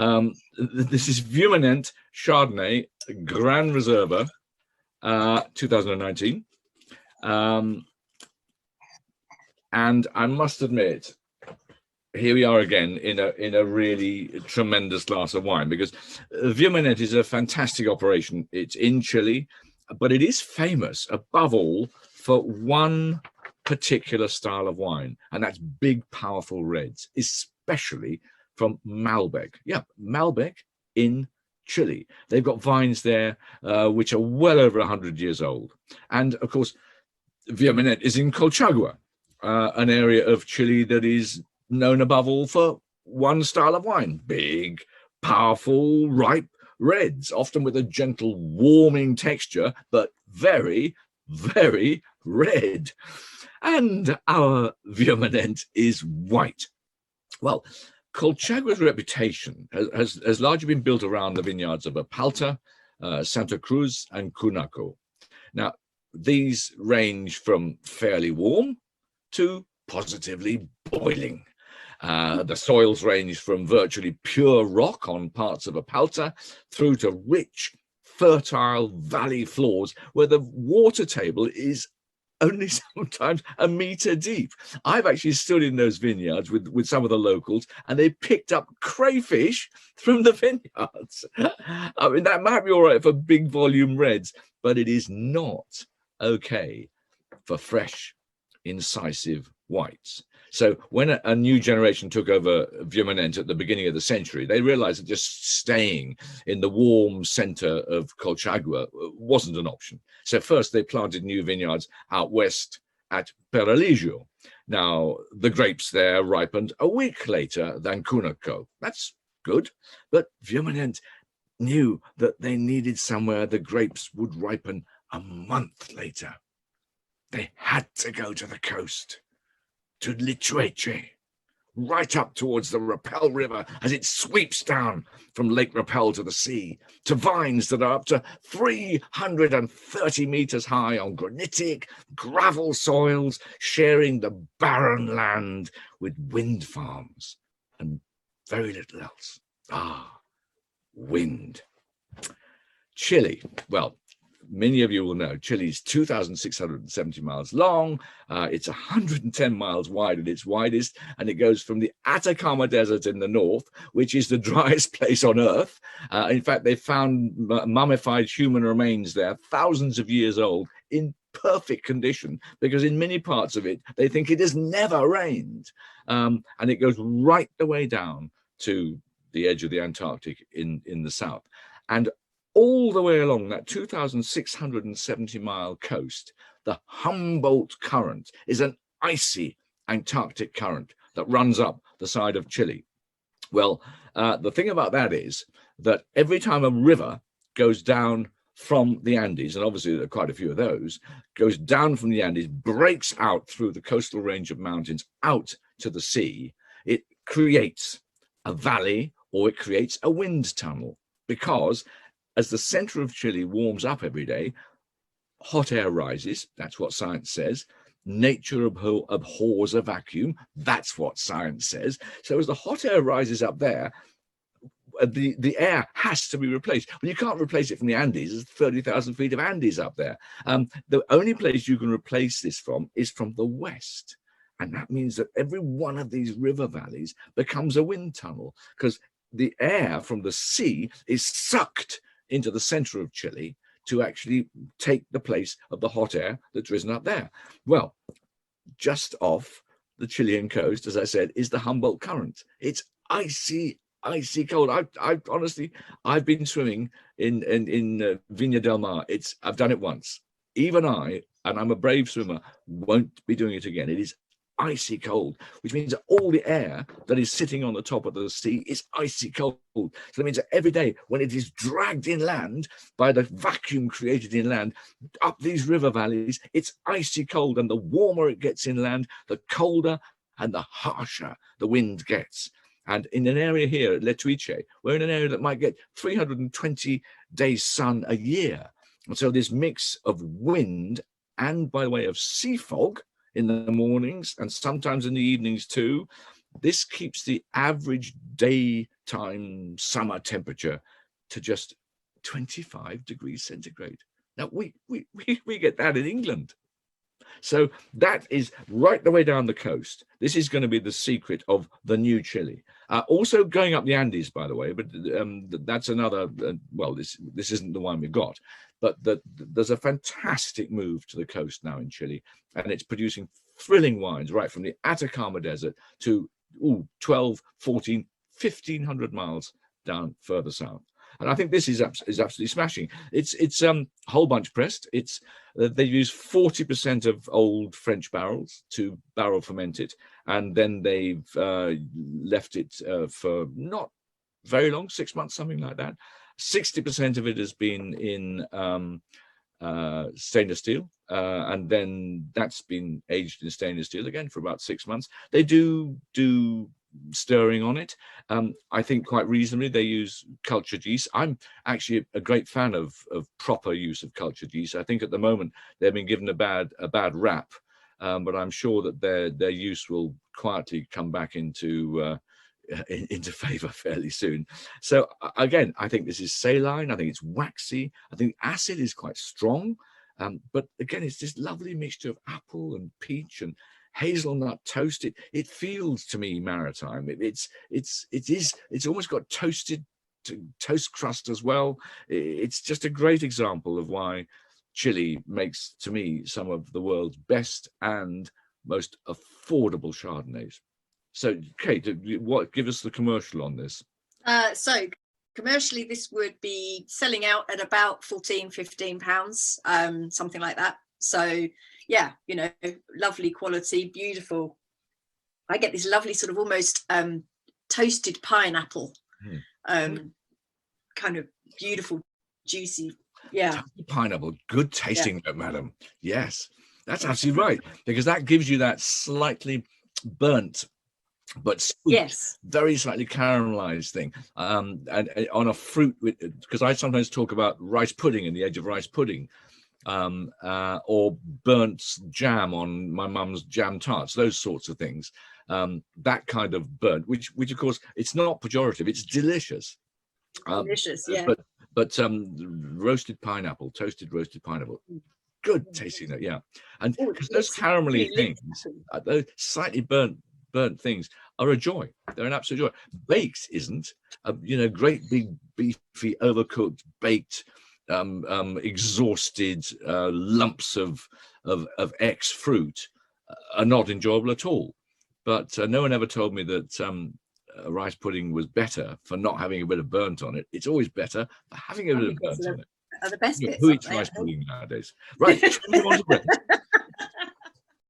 This is VIVO Chardonnay GRAN RESERVA 2019. And I must admit, here we are again in a really tremendous glass of wine, because VIVO is a fantastic operation. It's in Chile, but it is famous above all for one particular style of wine, and that's big, powerful reds, especially from Malbec. Yeah, Malbec in Chile. They've got vines there which are well over 100 years old. And of course, VIVO is in Colchagua, an area of Chile that is known above all for one style of wine: big, powerful, ripe reds, often with a gentle, warming texture, but very, very red. And our VIVO is white. Well, Colchagua's reputation has largely been built around the vineyards of Apalta, Santa Cruz, and Cunaco. Now, these range from fairly warm to positively boiling. The soils range from virtually pure rock on parts of Apalta through to rich, fertile valley floors where the water table is only sometimes a meter deep. I've actually stood in those vineyards with some of the locals, and they picked up crayfish from the vineyards. I mean, that might be all right for big volume reds, but it is not okay for fresh, incisive whites. So when a new generation took over VIVO at the beginning of the century, they realized that just staying in the warm center of Colchagua wasn't an option. So first they planted new vineyards out west at Peralillo. Now, the grapes there ripened a week later than Cunaco. That's good, but VIVO knew that they needed somewhere the grapes would ripen a month later. They had to go to the coast, to Litueche, right up towards the Rapel River as it sweeps down from Lake Rapel to the sea, to vines that are up to 330 meters high on granitic gravel soils, sharing the barren land with wind farms and very little else. Ah, wind. Chile, well, many of you will know Chile's 2,670 miles long. It's 110 miles wide at its widest, and it goes from the Atacama Desert in the north, which is the driest place on Earth. In fact, they found mummified human remains there, thousands of years old, in perfect condition, because in many parts of it, they think it has never rained. And it goes right the way down to the edge of the Antarctic in the south. And all the way along that 2,670-mile coast, the Humboldt Current is an icy Antarctic current that runs up the side of Chile. Well, the thing about that is that every time a river goes down from the Andes, and obviously there are quite a few of those, goes down from the Andes, breaks out through the coastal range of mountains out to the sea, it creates a valley or it creates a wind tunnel, because as the center of Chile warms up every day, hot air rises. That's what science says. Nature abhors a vacuum. That's what science says. So as the hot air rises up there, the air has to be replaced. But you can't replace it from the Andes. There's 30,000 feet of Andes up there. The only place you can replace this from is from the west. And that means that every one of these river valleys becomes a wind tunnel, because the air from the sea is sucked into the center of Chile to actually take the place of the hot air that's risen up there. Well, just off the Chilean coast, as I said, is the Humboldt Current. It's icy, icy cold. I honestly, I've been swimming in Viña del Mar. I've done it once. Even I, and I'm a brave swimmer, won't be doing it again. It is icy cold, which means that all the air that is sitting on the top of the sea is icy cold. So that means that every day when it is dragged inland by the vacuum created inland up these river valleys, it's icy cold, and the warmer it gets inland, the colder and the harsher the wind gets. And in an area here at Litueche, we're in an area that might get 320 days sun a year. And so this mix of wind and, by the way, of sea fog in the mornings and sometimes in the evenings too, this keeps the average day time summer temperature to just 25 degrees centigrade. Now we get that in England. So that is right the way down the coast. This is going to be the secret of the new Chile. Also going up the Andes, by the way, but that's another, well, this isn't the one we've got, but there's a fantastic move to the coast now in Chile, and it's producing thrilling wines right from the Atacama Desert to 12, 14, 1,500 miles down further south. And I think this is absolutely smashing. It's whole bunch pressed. It's they use 40% of old French barrels to barrel ferment it, and then they've left it for not very long, 6 months, something like that. 60% of it has been in stainless steel, and then that's been aged in stainless steel again for about 6 months. They do stirring on it. I think quite reasonably they use cultured yeast. I'm actually a great fan of proper use of cultured yeast. I think at the moment they've been given a bad rap, but I'm sure that their use will quietly come back into favor fairly soon. So again, I think this is saline. I think it's waxy. I think the acid is quite strong, but again, it's this lovely mixture of apple and peach and hazelnut toast. It feels to me maritime. It's almost got toasted toast crust as well. It's just a great example of why Chile makes, to me, some of the world's best and most affordable Chardonnays. So Kate, give us the commercial on this. So commercially this would be selling out at about 14, 15 pounds, something like that. So yeah, you know, lovely quality, beautiful. I get this lovely sort of almost toasted pineapple, kind of beautiful, juicy. Yeah. Toasted pineapple, good tasting, madam. Yes, that's absolutely right, because that gives you that slightly burnt but sweet, yes, very slightly caramelized thing, and on a fruit, because I sometimes talk about rice pudding and the edge of rice pudding. Or burnt jam on my mum's jam tarts, those sorts of things. That kind of burnt, which of course it's not pejorative, it's delicious. Delicious, yeah. But roasted pineapple, toasted roasted pineapple, good tasting. Yeah, and because those caramelly things, those slightly burnt things are a joy. They're an absolute joy. Baked isn't, you know, great big beefy overcooked baked. Exhausted lumps of X fruit are not enjoyable at all. But no one ever told me that rice pudding was better for not having a bit of burnt on it. It's always better for having a bit of burnt on it. Are the best bits. Who eats rice pudding nowadays? Right.